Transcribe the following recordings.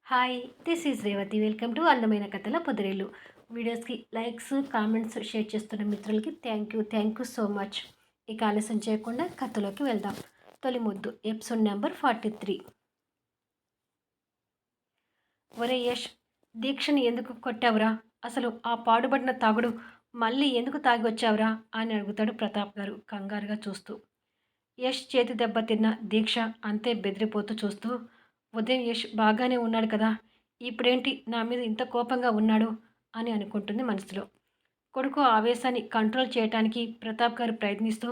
Hi, this is Revathi. Welcome to అందమైన కథల పొదరిల్లు. వీడియోస్కి లైక్స్, కామెంట్స్, షేర్ చేస్తున్న మిత్రులకి థ్యాంక్ యూ సో మచ్. ఇక ఆలస్యం చేయకుండా కథలోకి వెళ్దాం. తొలి ముద్దు ఎపిసోడ్ నెంబర్ 43. ఒరే యష్, దీక్షని ఎందుకు కొట్టావురా? అసలు ఆ పాడుబడిన తాగుడు మళ్ళీ ఎందుకు తాగి వచ్చావురా అని అడుగుతాడు ప్రతాప్ గారు కంగారుగా చూస్తూ. యష్ చేతి దెబ్బతిన్న దీక్ష అంతే బెదిరిపోతూ చూస్తూ, ఉదయం యష్ బాగానే ఉన్నాడు కదా, ఇప్పుడేంటి నా మీద ఇంత కోపంగా ఉన్నాడు అని అనుకుంటుంది మనసులో. కొడుకు ఆవేశాన్ని కంట్రోల్ చేయటానికి ప్రతాప్ గారు ప్రయత్నిస్తూ,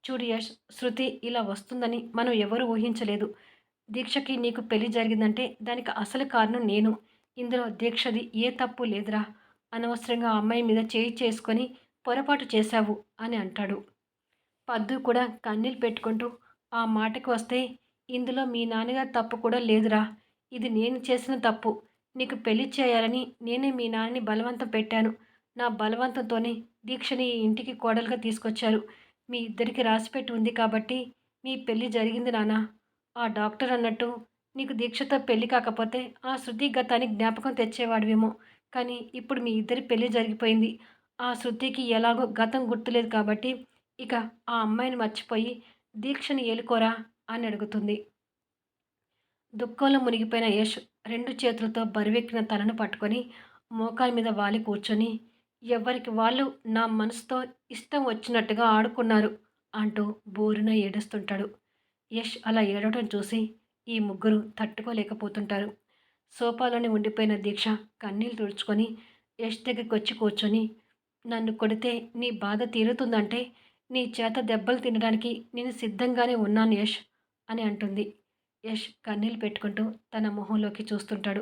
చూడు యష్, శృతి ఇలా వస్తుందని మనం ఎవరూ ఊహించలేదు. దీక్షకి నీకు పెళ్లి జరిగిందంటే దానికి అసలు కారణం నేను. ఇందులో దీక్షది ఏ తప్పు లేదురా. అనవసరంగా ఆ అమ్మాయి మీద చేయి చేసుకొని పొరపాటు చేశావు అని అంటాడు. పద్దు కూడా కన్నీళ్ళు పెట్టుకుంటూ, ఆ మాటకి వస్తే ఇందులో మీ నాన్నగారి తప్పు కూడా లేదురా. ఇది నేను చేసిన తప్పు. నీకు పెళ్లి చేయాలని నేనే మీ నాన్నని బలవంతం పెట్టాను. నా బలవంతంతోనే దీక్షని ఈ ఇంటికి కోడలుగా తీసుకొచ్చారు. మీ ఇద్దరికి రాసిపెట్టి ఉంది కాబట్టి మీ పెళ్లి జరిగింది నాన్న. ఆ డాక్టర్ అన్నట్టు నీకు దీక్షతో పెళ్లి కాకపోతే ఆ శృతి గతాన్ని జ్ఞాపకం తెచ్చేవాడివేమో. కానీ ఇప్పుడు మీ ఇద్దరి పెళ్లి జరిగిపోయింది. ఆ శృతికి ఎలాగో గతం గుర్తులేదు కాబట్టి ఇక ఆ అమ్మాయిని మర్చిపోయి దీక్షని ఏలుకోరా అని అడుగుతుంది. దుఃఖంలో మునిగిపోయిన యష్ రెండు చేతులతో బరువెక్కిన తలను పట్టుకొని మోకాలి మీద వాలి కూర్చొని, ఎవరికి వాళ్ళు నా మనసుతో ఇష్టం వచ్చినట్టుగా ఆడుకున్నారు అంటూ బోరున ఏడుస్తుంటాడు. యష్ అలా ఏడవడం చూసి ఈ ముగ్గురు తట్టుకోలేకపోతుంటారు. సోఫాలోనే ఉండిపోయిన దీక్ష కన్నీళ్ళు తుడుచుకొని యష్ దగ్గరికి వచ్చి కూర్చొని, నన్ను కొడితే నీ బాధ తీరుతుందంటే నీ చేత దెబ్బలు తినడానికి నేను సిద్ధంగానే ఉన్నాను యష్ అని అంటుంది. యష్ కన్నీళ్ళు పెట్టుకుంటూ తన మొహంలోకి చూస్తుంటాడు.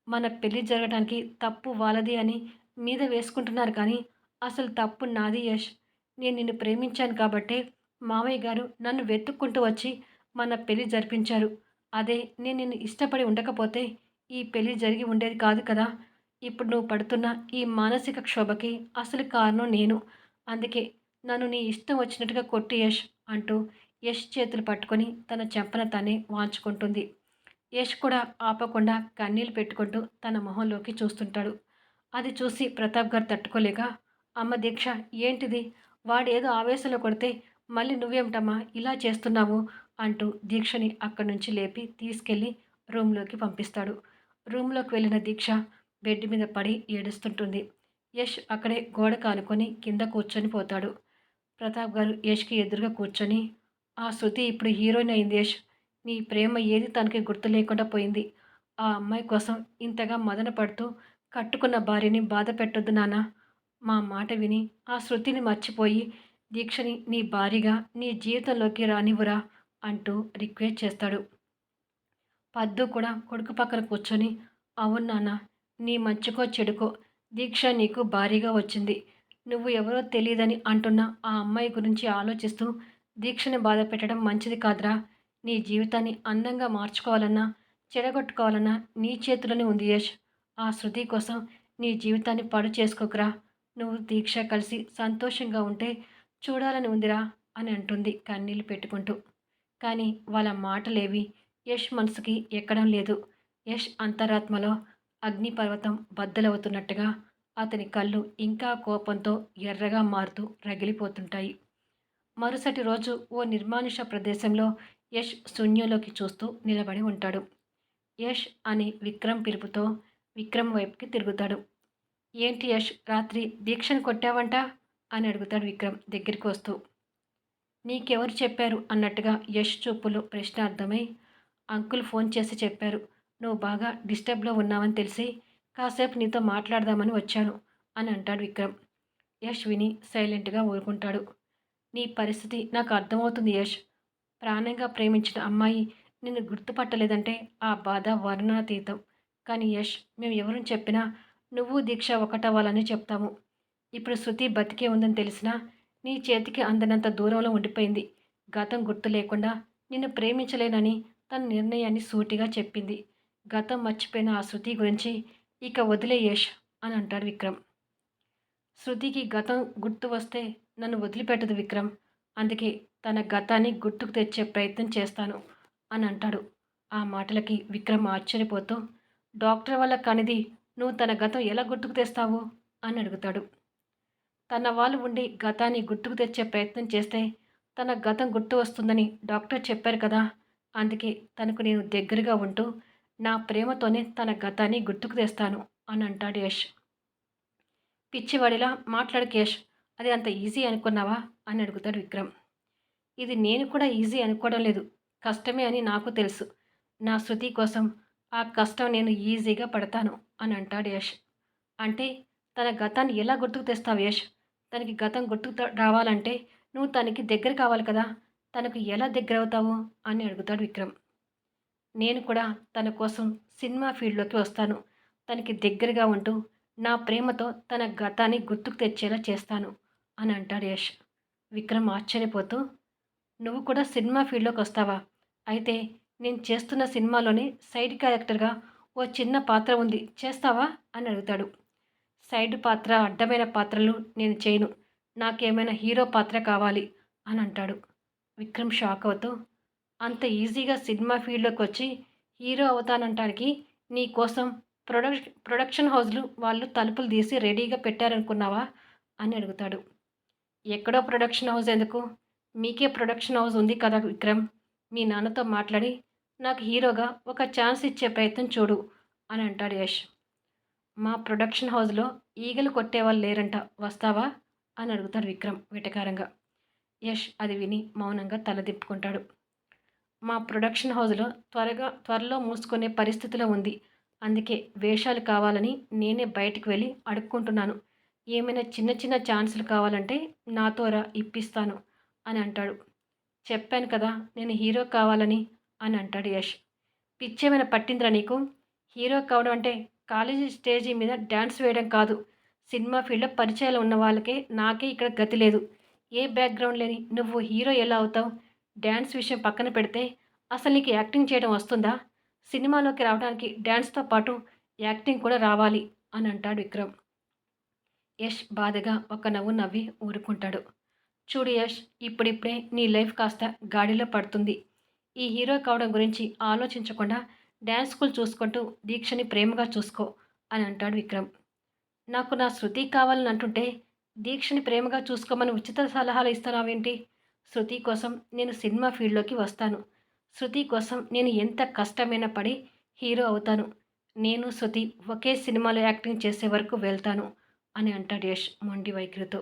మన పెళ్లి జరగడానికి తప్పు వాళ్ళది అని మీద వేసుకుంటున్నారు కానీ అసలు తప్పు నాది యష్. నేను నిన్ను ప్రేమించాను కాబట్టే మావయ్య గారు నన్ను వెతుక్కుంటూ వచ్చి మన పెళ్లి జరిపించారు. అదే నేను నిన్ను ఇష్టపడి ఉండకపోతే ఈ పెళ్లి జరిగి ఉండేది కాదు కదా. ఇప్పుడు నువ్వు పడుతున్న ఈ మానసిక క్షోభకి అసలు కారణం నేను. అందుకే నన్ను నీ ఇష్టం వచ్చినట్టుగా కొట్టు యష్ అంటూ యష్ చేతులు పట్టుకొని తన చెంపన తనే వాంచుకుంటుంది. యష్ కూడా ఆపకుండా కన్నీళ్ళు పెట్టుకుంటూ తన మొహంలోకి చూస్తుంటాడు. అది చూసి ప్రతాప్ గారు తట్టుకోలేక, అమ్మ దీక్ష, ఏంటిది? వాడేదో ఆవేశంలో కొడితే మళ్ళీ నువ్వేమిటమ్మా ఇలా చేస్తున్నావు అంటూ దీక్షని అక్కడి నుంచి లేపి తీసుకెళ్ళి రూమ్లోకి పంపిస్తాడు. రూమ్లోకి వెళ్ళిన దీక్ష బెడ్ మీద పడి ఏడుస్తుంటుంది. యష్ అక్కడే గోడ కానుకొని కింద కూర్చొని పోతాడు. ప్రతాప్ గారు యష్కి ఎదురుగా కూర్చొని, ఆ శృతి ఇప్పుడు హీరోయిన్ అయింది యష్. నీ ప్రేమ ఏది తనకి గుర్తు లేకుండా పోయింది. ఆ అమ్మాయి కోసం ఇంతగా మదన పడుతూ కట్టుకున్న భార్యని బాధ పెట్టొద్దు నాన్న. మా మాట విని ఆ శృతిని మర్చిపోయి దీక్షని నీ భార్యగా నీ జీవితంలోకి రానివ్వురా అంటూ రిక్వెస్ట్ చేస్తాడు. పద్దు కూడా కొడుకు పక్కన కూర్చొని, అవును నాన్న, నీ మంచికో చెడుకో దీక్ష నీకు భారీగా వచ్చింది. నువ్వు ఎవరో తెలియదని అంటున్న ఆ అమ్మాయి గురించి ఆలోచిస్తూ దీక్షని బాధ పెట్టడం మంచిది కాదురా. నీ జీవితాన్ని అందంగా మార్చుకోవాలన్నా చెడగొట్టుకోవాలన్నా నీ చేతిలోనే ఉంది యష్. ఆ శృతి కోసం నీ జీవితాన్ని పాడు చేసుకోకురా. నువ్వు దీక్ష కలిసి సంతోషంగా ఉంటే చూడాలని ఉందిరా అని అంటుంది కన్నీళ్ళు పెట్టుకుంటూ. కానీ వాళ్ళ మాటలేవి యష్ మనసుకి ఎక్కడం లేదు. యష్ అంతరాత్మలో అగ్నిపర్వతం బద్దలవుతున్నట్టుగా అతని కళ్ళు ఇంకా కోపంతో ఎర్రగా మారుతూ రగిలిపోతుంటాయి. మరుసటి రోజు ఓ నిర్మానుష ప్రదేశంలో యష్ శూన్యంలోకి చూస్తూ నిలబడి ఉంటాడు. యష్ అని విక్రమ్ పిలుపుతో విక్రమ్ వైపుకి తిరుగుతాడు. ఏంటి యష్, రాత్రి దీక్షను కొట్టావంట అని అడుగుతాడు విక్రమ్ దగ్గరికి వస్తూ. నీకెవరు చెప్పారు అన్నట్టుగా యష్ చూపులో ప్రశ్నార్థమై, అంకుల్ ఫోన్ చేసి చెప్పారు. నువ్వు బాగా డిస్టర్బ్లో ఉన్నావని తెలిసి కాసేపు నీతో మాట్లాడదామని వచ్చాను అని అంటాడు విక్రమ్. యష్ విని సైలెంట్గా ఊరుకుంటాడు. నీ పరిస్థితి నాకు అర్థమవుతుంది యష్. ప్రాణంగా ప్రేమించిన అమ్మాయి నిన్ను గుర్తుపట్టలేదంటే ఆ బాధ వర్ణనాతీతం. కానీ యష్, మేము ఎవరని చెప్పినా నువ్వు దీక్ష ఒకటవ్వాలని చెప్తాము. ఇప్పుడు శృతి బతికే ఉందని తెలిసినా నీ చేతికి అందనంత దూరంలో ఉండిపోయింది. గతం గుర్తు లేకుండా నిన్ను ప్రేమించలేనని తన నిర్ణయాన్ని సూటిగా చెప్పింది. గతం మర్చిపోయిన ఆ శృతి గురించి ఇక వదిలే యష్ అని అంటాడు విక్రమ్. శృతికి గతం గుర్తు వస్తే నన్ను వదిలిపెట్టదు విక్రమ్. అందుకే తన గతాన్ని గుర్తుకు తెచ్చే ప్రయత్నం చేస్తాను అని అంటాడు. ఆ మాటలకి విక్రమ్ ఆశ్చర్యపోతూ, డాక్టర్ వల్ల కానిది నువ్వు తన గతం ఎలా గుర్తుకు తెస్తావు అని అడుగుతాడు. తన వాళ్ళు ఉండి గతాన్ని గుర్తుకు తెచ్చే ప్రయత్నం చేస్తే తన గతం గుర్తు వస్తుందని డాక్టర్ చెప్పారు కదా. అందుకే తనకు నేను దగ్గరగా ఉంటూ నా ప్రేమతోనే తన గతాన్ని గుర్తుకు తెస్తాను అని అంటాడు యష్. పిచ్చివాడిలా మాట్లాడకు యష్, అది అంత ఈజీ అనుకున్నావా అని అడుగుతాడు విక్రమ్. ఇది నేను కూడా ఈజీ అనుకోవడం లేదు, కష్టమే అని నాకు తెలుసు. నా శృతి కోసం ఆ కష్టం నేను ఈజీగా పడతాను అని అంటాడు యష్. అంటే తన గతాన్ని ఎలా గుర్తుకు తెస్తావు యష్? తనకి గతం గుర్తుకు రావాలంటే నువ్వు తనకి దగ్గర కావాలి కదా. తనకు ఎలా దగ్గర అవుతావు అని అడుగుతాడు విక్రమ్. నేను కూడా తన కోసం సినిమా ఫీల్డ్లోకి వస్తాను. తనకి దగ్గరగా ఉంటూ నా ప్రేమతో తన గతాన్ని గుర్తుకు తెచ్చేలా చేస్తాను అని అంటాడు యష్. విక్రమ్ ఆశ్చర్యపోతూ, నువ్వు కూడా సినిమా ఫీల్డ్లోకి వస్తావా? అయితే నేను చేస్తున్న సినిమాలోనే సైడ్ క్యారెక్టర్గా ఓ చిన్న పాత్ర ఉంది, చేస్తావా అని అడుగుతాడు. సైడ్ పాత్ర, అడ్డమైన పాత్రలు నేను చేయను. నాకేమైనా హీరో పాత్ర కావాలి అని అంటాడు. విక్రమ్ షాక్ అవుతూ, అంత ఈజీగా సినిమా ఫీల్డ్లోకి వచ్చి హీరో అవుతానంటానికి నీ కోసం ప్రొడక్షన్ హౌస్లు వాళ్ళు తలుపులు తీసి రెడీగా పెట్టారనుకున్నావా అని అడుగుతాడు. ఎక్కడో ప్రొడక్షన్ హౌస్ ఎందుకు? మీకే ప్రొడక్షన్ హౌస్ ఉంది కదా విక్రమ్. మీ నాన్నతో మాట్లాడి నాకు హీరోగా ఒక ఛాన్స్ ఇచ్చే ప్రయత్నం చూడు అని అంటాడు యష్. మా ప్రొడక్షన్ హౌస్లో ఈగలు కొట్టేవాళ్ళు లేరంట, వస్తావా అని అడుగుతాడు విక్రమ్ వెటకారంగా. యష్ అది విని మౌనంగా తలదిప్పుకుంటాడు. మా ప్రొడక్షన్ హౌస్లో త్వరలో మూసుకునే పరిస్థితిలో ఉంది. అందుకే వేషాలు కావాలని నేనే బయటికి వెళ్ళి అడుక్కుంటున్నాను. ఏమైనా చిన్న చిన్న ఛాన్సులు కావాలంటే నాతో రా, ఇప్పిస్తాను అని అంటాడు. చెప్పాను కదా నేను హీరో కావాలని అని అంటాడు యష్. పిచ్చేమైనా పట్టిందిరా నీకు? హీరో కావడం అంటే కాలేజీ స్టేజీ మీద డ్యాన్స్ వేయడం కాదు. సినిమా ఫీల్డ్లో పరిచయాలు ఉన్న వాళ్ళకే నాకే ఇక్కడ గతి లేదు. ఏ బ్యాక్గ్రౌండ్ లేని నువ్వు హీరో ఎలా అవుతావు? డ్యాన్స్ విషయం పక్కన పెడితే అసలు నీకు యాక్టింగ్ చేయడం వస్తుందా? సినిమాలోకి రావడానికి డ్యాన్స్తో పాటు యాక్టింగ్ కూడా రావాలి అని అంటాడు విక్రమ్. యష్ బాధగా ఒక నవ్వు నవ్వి ఊరుకుంటాడు. చూడు యష్, ఇప్పుడిప్పుడే నీ లైఫ్ కాస్త గాడిలో పడుతుంది. ఈ హీరో కావడం గురించి ఆలోచించకుండా డ్యాన్స్ స్కూల్ చూసుకుంటూ దీక్షని ప్రేమగా చూసుకో అని అంటాడు విక్రమ్. నాకు నా శృతి కావాలని అంటుంటే దీక్షని ప్రేమగా చూసుకోమని ఉచిత సలహాలు ఇస్తున్నావేంటి? శృతి కోసం నేను సినిమా ఫీల్డ్లోకి వస్తాను. శృతి కోసం నేను ఎంత కష్టమైనా పడి హీరో అవుతాను. నేను శృతి ఒకే సినిమాలో యాక్టింగ్ చేసే వరకు వెళ్తాను అని అంటాడు యష్ మొండి వైఖరితో.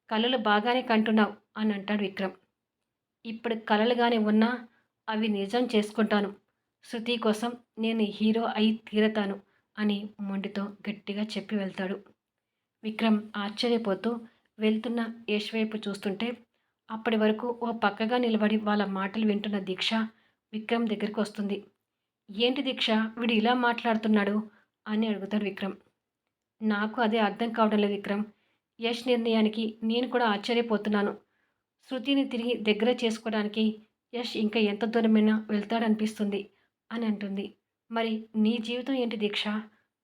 కలలు బాగానే కంటున్నావు అని అంటాడు విక్రమ్. ఇప్పుడు కలలుగానే ఉన్నా అవి నిజం చేసుకుంటాను. శృతి కోసం నేను హీరో అయి తీరతాను అని మొండితో గట్టిగా చెప్పి వెళ్తాడు. విక్రమ్ ఆశ్చర్యపోతూ వెళ్తున్న యష్ వైపు చూస్తుంటే అప్పటి వరకు ఓ పక్కగా నిలబడి వాళ్ళ మాటలు వింటున్న దీక్ష విక్రమ్ దగ్గరికి వస్తుంది. ఏంటి దీక్ష, వీడు ఇలా మాట్లాడుతున్నాడు అని అడుగుతాడు విక్రమ్. నాకు అదే అర్థం కావడం లేదు విక్రమ్. యష్ నిర్ణయానికి నేను కూడా ఆశ్చర్యపోతున్నాను. శృతిని తిరిగి దగ్గర చేసుకోవడానికి యష్ ఇంకా ఎంత దూరమైనా వెళ్తాడనిపిస్తుంది అని అంటుంది. మరి నీ జీవితం ఏంటి దీక్ష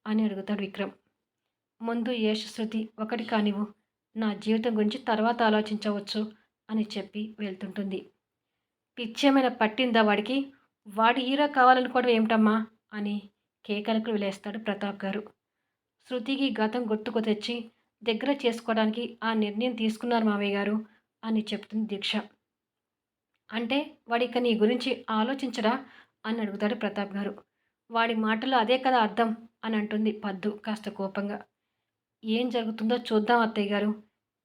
అని అడుగుతాడు విక్రమ్. ముందు యష్ శృతి ఒకటి కానివ్వు, నా జీవితం గురించి తర్వాత ఆలోచించవచ్చు అని చెప్పి వెళ్తుంటుంది. పిచ్చేమైనా పట్టిందా వాడికి? వాడి హీరో కావాలనుకోవడం ఏమిటమ్మా అని కేకలకు లేస్తాడు ప్రతాప్ గారు. శృతికి గతం గుర్తుకు తెచ్చి దగ్గర చేసుకోవడానికి ఆ నిర్ణయం తీసుకున్నారు మావయ్య గారు అని చెప్తుంది దీక్ష. అంటే వాడిక నీ గురించి ఆలోచించడా అని అడుగుతాడు ప్రతాప్ గారు. వాడి మాటలో అదే కదా అర్థం అని అంటుంది పద్దు కాస్త కోపంగా. ఏం జరుగుతుందో చూద్దాం అత్తయ్య గారు.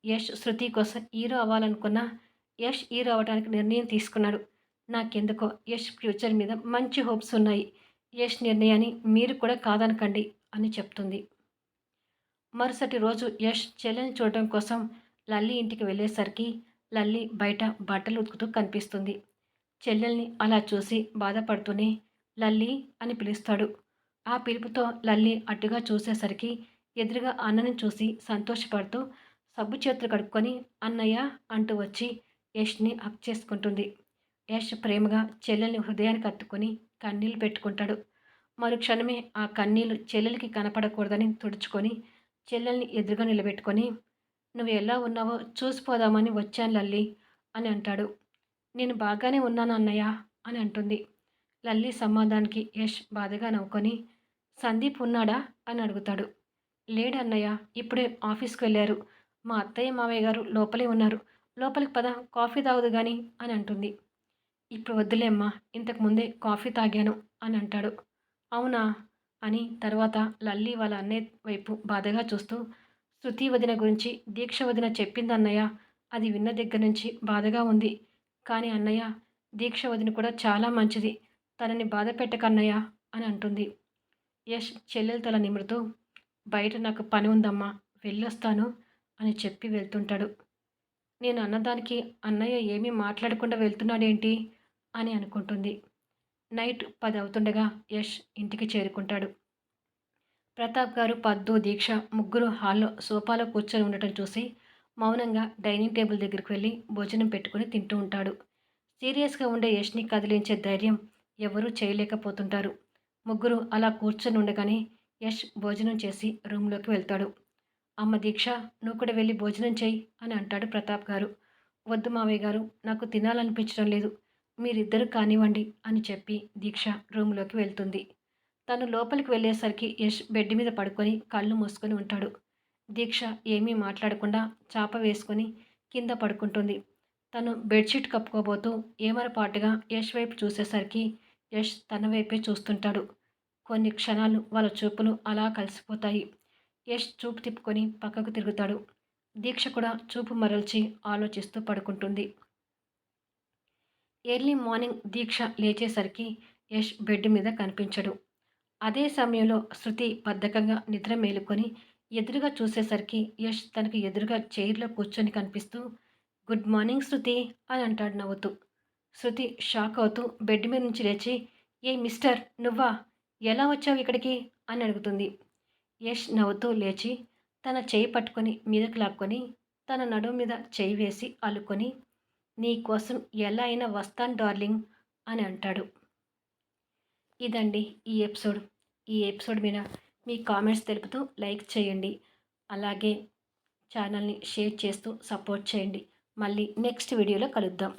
యష్ శృతి కోసం హీరో అవ్వాలనుకున్నా యష్ హీరో అవ్వడానికి నిర్ణయం తీసుకున్నాడు. నాకెందుకో యష్ ఫ్యూచర్ మీద మంచి హోప్స్ ఉన్నాయి. యష్ నిర్ణయాన్ని మీరు కూడా కాదనకండి అని చెప్తుంది. మరుసటి రోజు యష్ చెల్లెని చూడటం కోసం లల్లి ఇంటికి వెళ్ళేసరికి లల్లి బయట బట్టలు ఉతుకుతూ కనిపిస్తుంది. చెల్లెల్ని అలా చూసి బాధపడుతూనే లల్లి అని పిలుస్తాడు. ఆ పిలుపుతో లల్లి అడ్డుగా చూసేసరికి ఎదురుగా అన్నని చూసి సంతోషపడుతూ సబ్బు చేతులు కడుక్కొని అన్నయ్య అంటూ వచ్చి యష్ని హక్ చేసుకుంటుంది. యష్ ప్రేమగా చెల్లెల్ని హృదయానికి హత్తుకొని కన్నీళ్ళు పెట్టుకుంటాడు. మరుక్షణమే ఆ కన్నీళ్లు చెల్లెలికి కనపడకూడదని తుడుచుకొని చెల్లెల్ని ఎదురుగా నిలబెట్టుకొని నువ్వు ఎలా ఉన్నావో చూసిపోదామని వచ్చాను లల్లి అని అంటాడు. నేను బాగానే ఉన్నాను అన్నయ్య అని అంటుంది. లల్లి సమాధానానికి యష్ బాధగా నవ్వుకొని సందీప్ ఉన్నాడా అని అడుగుతాడు. లేడన్నయ్య, ఇప్పుడే ఆఫీస్కి వెళ్ళారు. మా అత్తయ్య మావయ్య గారు లోపలే ఉన్నారు. లోపలికి పద, కాఫీ తాగుదు గాని అని అంటుంది. ఇప్పుడు వద్దులే అమ్మా, ఇంతకు ముందే కాఫీ తాగాను అని అంటాడు. అవునా అని తర్వాత లల్లి వాళ్ళ అన్నయ్య వైపు బాధగా చూస్తూ, శృతి వదిన గురించి దీక్ష వదిన చెప్పిందన్నయ్య. అది విన్న దగ్గర నుంచి బాధగా ఉంది. కానీ అన్నయ్య, దీక్ష వదిన కూడా చాలా మంచిది. తనని బాధ పెట్టకన్నయ్య అని అంటుంది. యష్ చెల్లెలు తల నిమురుతూ, బయట నాకు పని ఉందమ్మా, వెళ్ళొస్తాను అని చెప్పి వెళ్తుంటాడు. నేను అన్నదానికి అన్నయ్య ఏమీ మాట్లాడకుండా వెళ్తున్నాడేంటి అని అనుకుంటుంది. నైట్ 10 అవుతుండగా యష్ ఇంటికి చేరుకుంటాడు. ప్రతాప్ గారు, పద్దు, దీక్ష ముగ్గురు హాల్లో సోఫాలో కూర్చొని ఉండటం చూసి మౌనంగా డైనింగ్ టేబుల్ దగ్గరికి వెళ్ళి భోజనం పెట్టుకుని తింటూ ఉంటాడు. సీరియస్గా ఉండే యష్ని కదిలించే ధైర్యం ఎవరూ చేయలేకపోతుంటారు. ముగ్గురు అలా కూర్చొని ఉండగానే యష్ భోజనం చేసి రూమ్లోకి వెళ్తాడు. అమ్మ దీక్ష, నువ్వు కూడా వెళ్ళి భోజనం చెయ్యి అని అంటాడు ప్రతాప్ గారు. వద్దు మావయ్య గారు, నాకు తినాలనిపించడం లేదు. మీరిద్దరూ కానివ్వండి అని చెప్పి దీక్ష రూమ్లోకి వెళ్తుంది. తను లోపలికి వెళ్ళేసరికి యష్ బెడ్ మీద పడుకొని కళ్ళు మూసుకొని ఉంటాడు. దీక్ష ఏమీ మాట్లాడకుండా చాప వేసుకొని కింద పడుకుంటుంది. తను బెడ్షీట్ కప్పుకోబోతూ ఏమరపాటుగా యష్ వైపు చూసేసరికి యష్ తన వైపే చూస్తుంటాడు. కొన్ని క్షణాలు వాళ్ళ చూపులు అలా కలిసిపోతాయి. యష్ చూపు తిప్పుకొని పక్కకు తిరుగుతాడు. దీక్ష కూడా చూపు మరల్చి ఆలోచిస్తూ పడుకుంటుంది. ఎర్లీ మార్నింగ్ దీక్ష లేచేసరికి యష్ బెడ్ మీద కనిపించడు. అదే సమయంలో శృతి బద్ధకంగా నిద్ర మేలుకొని ఎదురుగా చూసేసరికి యష్ తనకి ఎదురుగా చైర్లో కూర్చొని కనిపిస్తూ, గుడ్ మార్నింగ్ శృతి అని అంటాడు నవ్వుతూ. శృతి షాక్ అవుతూ బెడ్ మీద నుంచి లేచి, ఏ మిస్టర్, నువ్వా, ఎలా వచ్చావు ఇక్కడికి అని అడుగుతుంది. యష్ నవ్వుతూ లేచి తన చేయి పట్టుకొని మీదకు లాక్కొని తన నడుము మీద చేయి వేసి అల్లుకొని, నీ కోసం ఎలా అయినా వస్తాను డార్లింగ్ అని అంటాడు. ఇదండి ఈ ఎపిసోడ్. ఈ ఎపిసోడ్ మీద మీ కామెంట్స్ తెలుపుతూ లైక్ చేయండి. అలాగే ఛానల్ని షేర్ చేస్తూ సపోర్ట్ చేయండి. మళ్ళీ నెక్స్ట్ వీడియోలో కలుద్దాం.